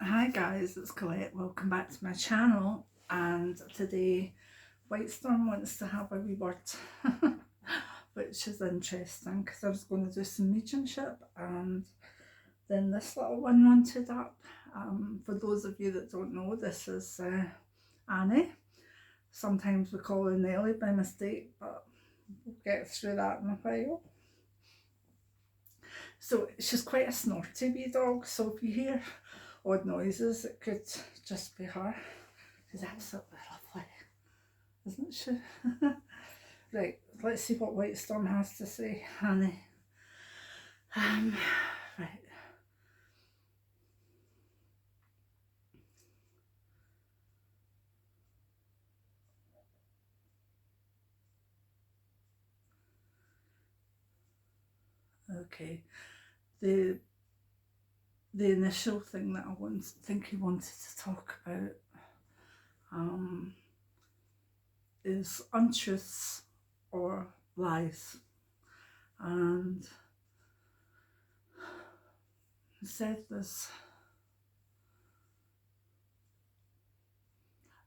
Hi guys, it's Colette. Welcome back to my channel, and today Whitestorm wants to have a wee word which is interesting because I was going to do some mediumship and then this little one wanted up. For those of you that don't know, this is Annie. Sometimes we call her Nelly by mistake, but we'll get through that in a while. So she's quite a snorty wee dog, so if you hear odd noises, it could just be her. She's absolutely lovely, isn't she? Right, let's see what Whitestorm has to say, Annie. Right. Okay. The initial thing that I think he wanted to talk about is untruths or lies, and he said this: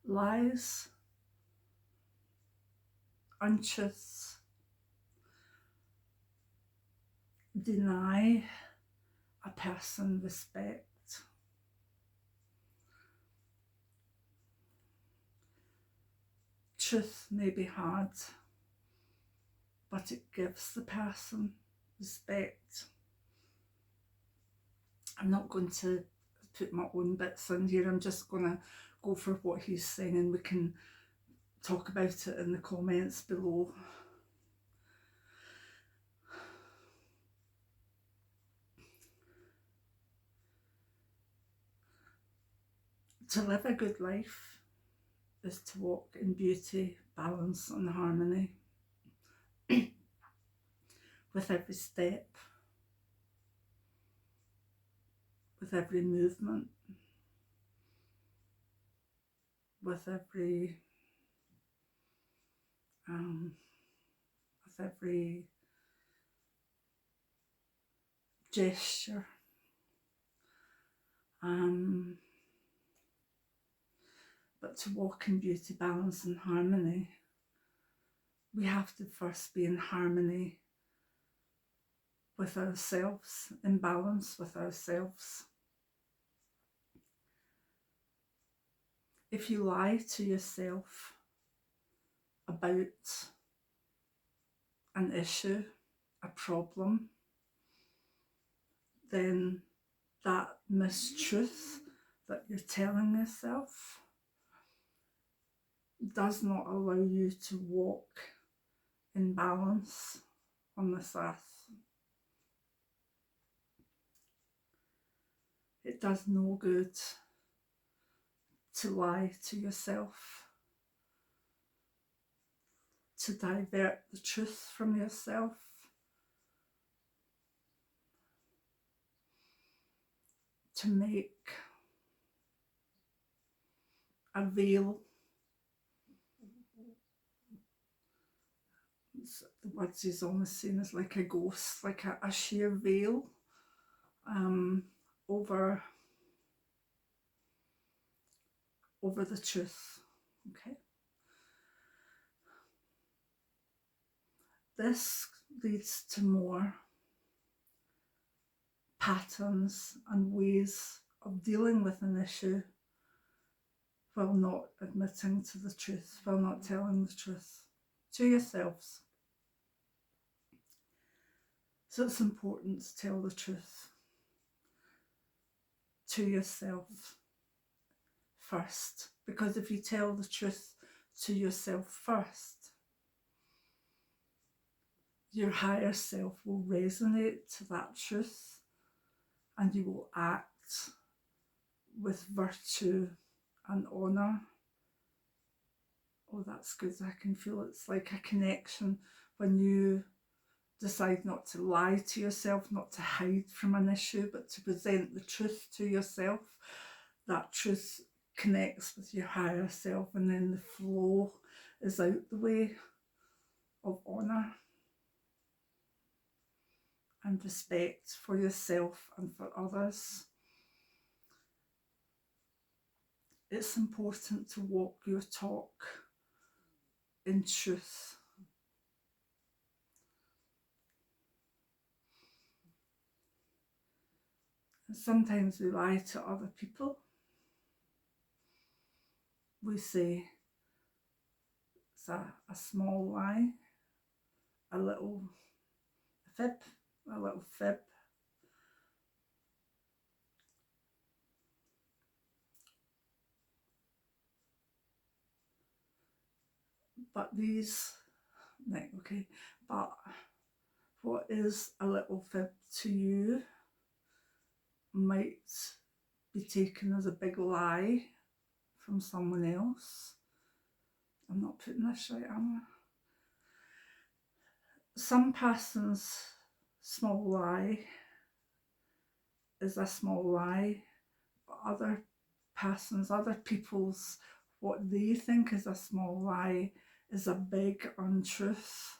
lies, untruths deny a person respect. Truth may be hard, but it gives the person respect. I'm not going to put my own bits in here, I'm just going to go for what he's saying and we can talk about it in the comments below. To live a good life is to walk in beauty, balance and harmony with every step, with every movement, with every gesture. But to walk in beauty, balance and harmony, we have to first be in harmony with ourselves, in balance with ourselves. If you lie to yourself about an issue, a problem, then that mistruth that you're telling yourself does not allow you to walk in balance on this earth. It does no good to lie to yourself, to divert the truth from yourself, to make a veil. The words he's almost saying is like a ghost, like a sheer veil over the truth. Okay. This leads to more patterns and ways of dealing with an issue while not admitting to the truth, while not telling the truth to yourselves. So it's important to tell the truth to yourself first, because if you tell the truth to yourself first, your higher self will resonate to that truth and you will act with virtue and honour. Oh, that's good. I can feel it's like a connection when you decide not to lie to yourself, not to hide from an issue, but to present the truth to yourself. That truth connects with your higher self, and then the flow is out the way of honour and respect for yourself and for others. it's important to walk your talk in truth. And sometimes we lie to other people. We say it's a small lie, a little fib, a little fib. But but what is a little fib to you might be taken as a big lie from someone else. I'm not putting this right, am I? Some person's small lie is a small lie, but other people's, what they think is a small lie is a big untruth.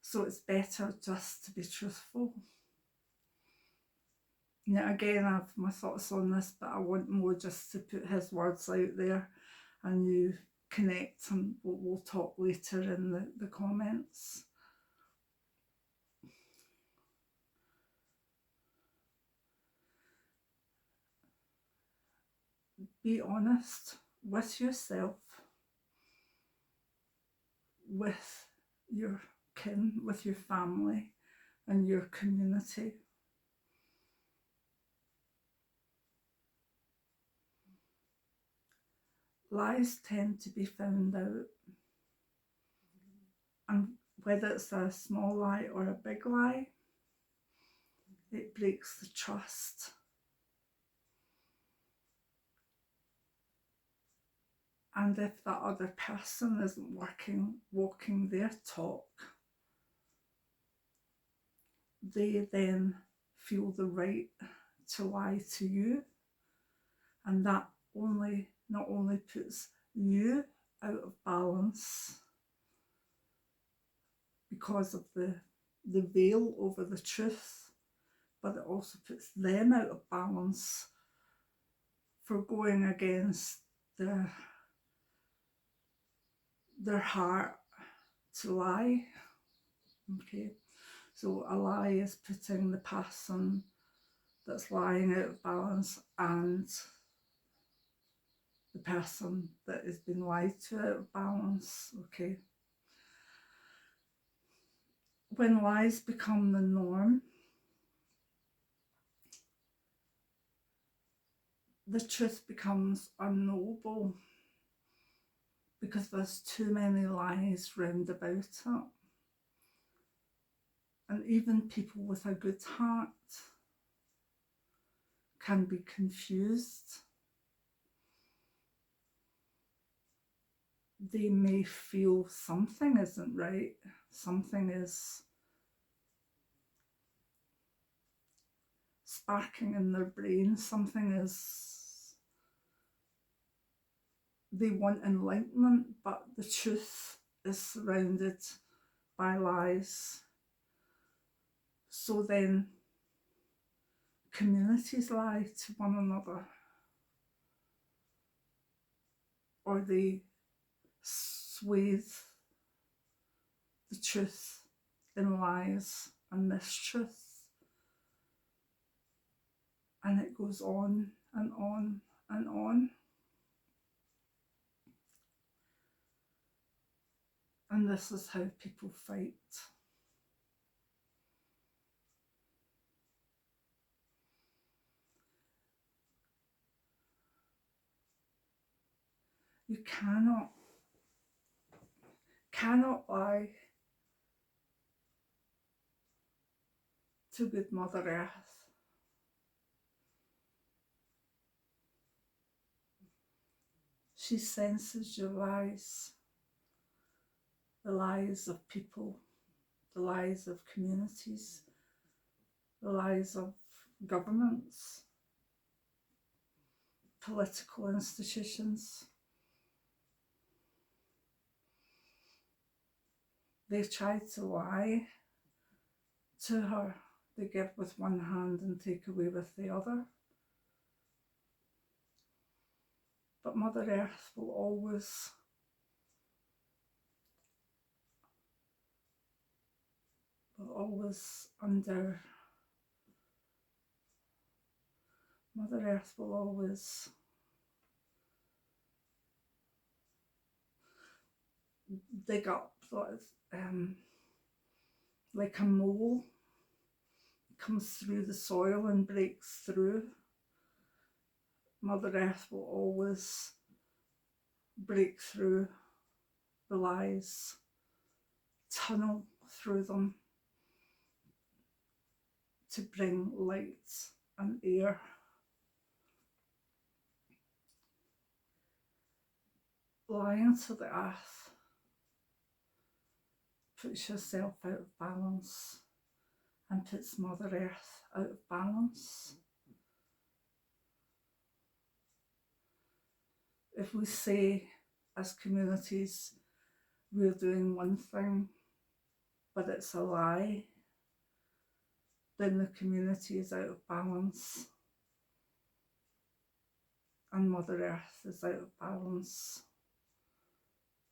So it's better just to be truthful. Now again, I have my thoughts on this, but I want more just to put his words out there and you connect, and we'll talk later in the comments. Be honest with yourself, with your kin, with your family and your community. Lies tend to be found out, and whether it's a small lie or a big lie, it breaks the trust. And if that other person isn't walking their talk, they then feel the right to lie to you, and that not only puts you out of balance because of the veil over the truth, but it also puts them out of balance for going against their heart to lie. Okay, so a lie is putting the person that's lying out of balance and the person that has been lied to out of balance. Okay, when lies become the norm, the truth becomes unknowable because there's too many lies round about it. And even people with a good heart can be confused. They may feel something isn't right, something is sparking in their brain, they want enlightenment, but the truth is surrounded by lies. So then communities lie to one another, or they swathe the truth in lies and mistruth. And it goes on and on and on. And this is how people fight. You cannot lie to good Mother Earth. She senses your lies, the lies of people, the lies of communities, the lies of governments, political institutions. They try to lie to her. They give with one hand and take away with the other. But Mother Earth will always under Mother Earth will always dig up, like a mole comes through the soil and breaks through. Mother Earth will always break through the lies, tunnel through them to bring light and air. Lying to the earth puts yourself out of balance and puts Mother Earth out of balance. If we say as communities we're doing one thing but it's a lie, then the community is out of balance and Mother Earth is out of balance,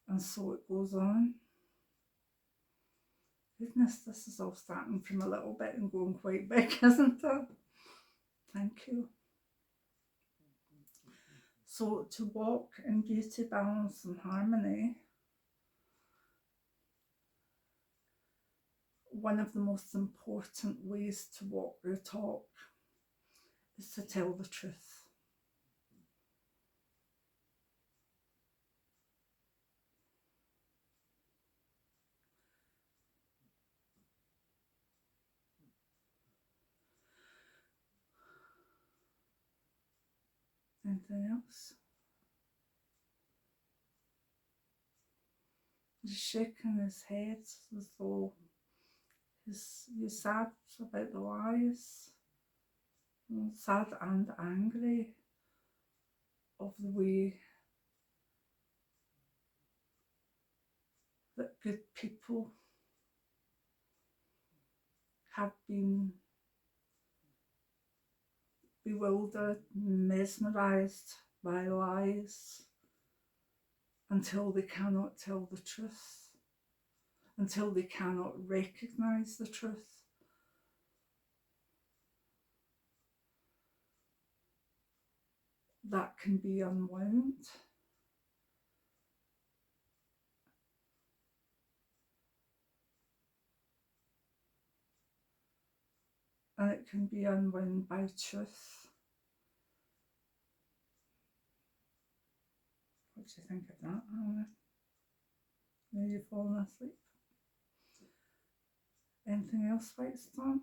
and so it goes on. Goodness, this is all starting from a little bit and going quite big, isn't it? Thank you. So to walk in beauty, balance and harmony, one of the most important ways to walk your talk is to tell the truth. Anything else? He's shaking his head as though he's sad about the lies, sad and angry of the way that good people have been bewildered, mesmerised by lies until they cannot tell the truth, until they cannot recognise the truth. That can be unwound. And it can be unwound by truth. What do you think of that, Anna? Are you falling asleep? Anything else, Whitestone?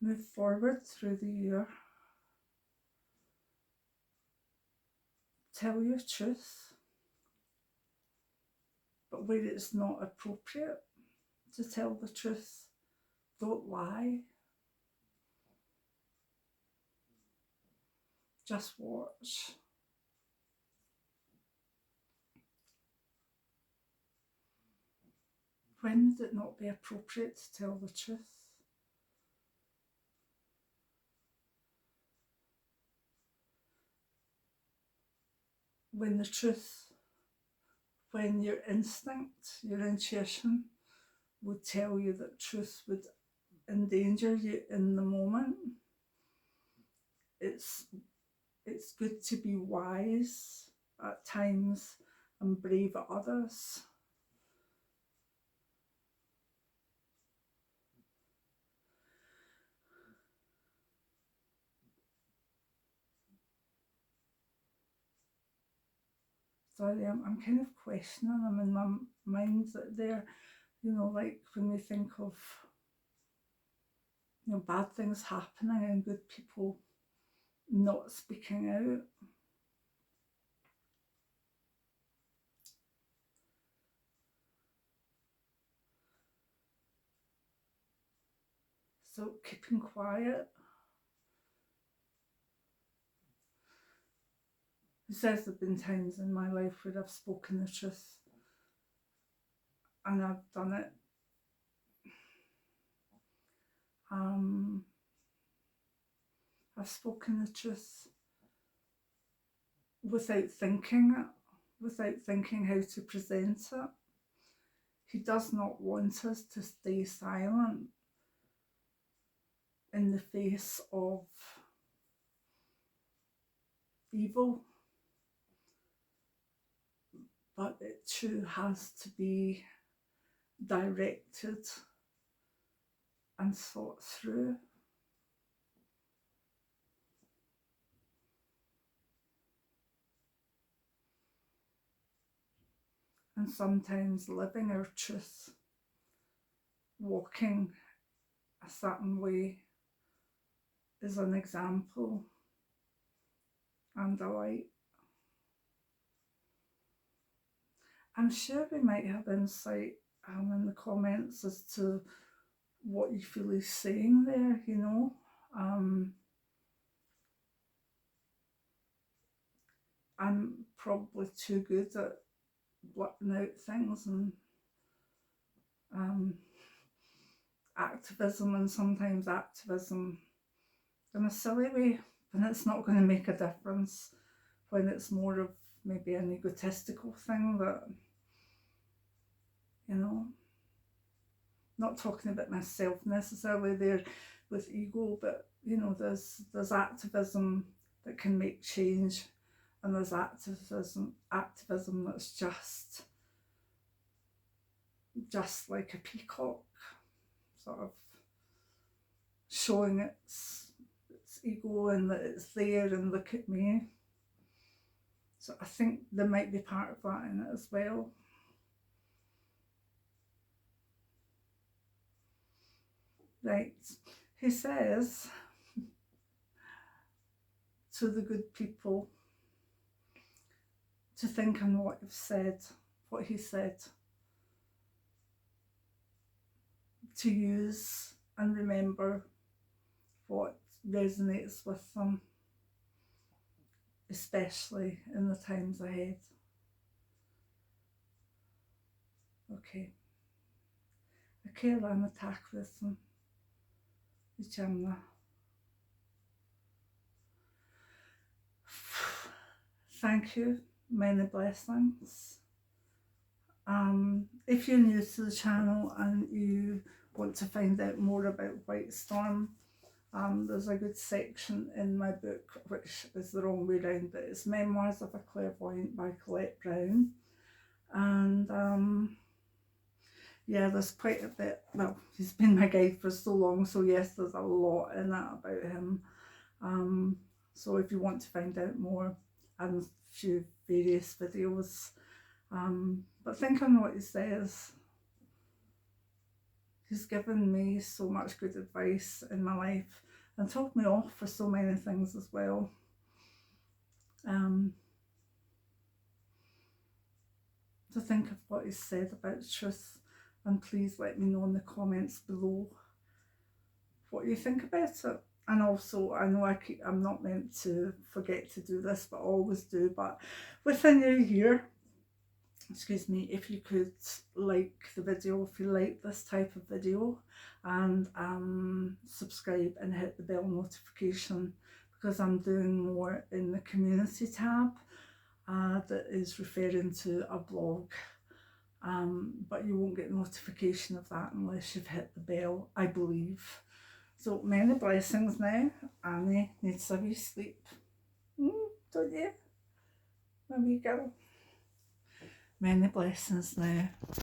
Move forward through the year. Tell your truth, but where it's not appropriate to tell the truth, don't lie. Just watch. When would it not be appropriate to tell the truth? When the truth, when your instinct, your intuition would tell you that truth would endanger you in the moment, it's good to be wise at times and brave at others. Sorry, I'm kind of questioning them in my mind that they're, like when we think of, bad things happening and good people not speaking out. So keeping quiet. He says there have been times in my life where I've spoken the truth and I've done it I've spoken the truth without thinking it, without thinking how to present it. He does not want us to stay silent in the face of evil, but it too has to be directed and thought through. And sometimes living our truth, walking a certain way, is an example and a light. I'm sure we might have insight in the comments as to what you feel he's saying there, you know. I'm probably too good at blurting out things and activism, and sometimes activism in a silly way, and it's not going to make a difference when it's more of maybe an egotistical thing that, you know, not talking about myself necessarily there with ego, but you know, there's activism that can make change, and there's activism that's just like a peacock, sort of showing its ego and that it's there and look at me. So I think there might be part of that in it as well. Right, he says to the good people to think on what he said, to use and remember what resonates with them, especially in the times ahead. Okay. Akela attack with them. Thank you, many blessings. If you're new to the channel and you want to find out more about White Storm, there's a good section in my book, which is the wrong way round, but it's Memoirs of a Clairvoyant by Colette Brown. And yeah, there's quite a bit. Well, he's been my guide for so long, so yes, there's a lot in it about him. So if you want to find out more, and a few various videos, but think on what he says. He's given me so much good advice in my life and told me off for so many things as well. To think of what he said about truth, and please let me know in the comments below what you think about it. And also, I know I'm not meant to forget to do this, but I always do, but with the new year, excuse me, if you could like the video, if you like this type of video, and subscribe and hit the bell notification, because I'm doing more in the community tab that is referring to a blog, but you won't get notification of that unless you've hit the bell, I believe. So many blessings now. Annie needs a wee sleep, don't you, my wee girl? Many blessings now.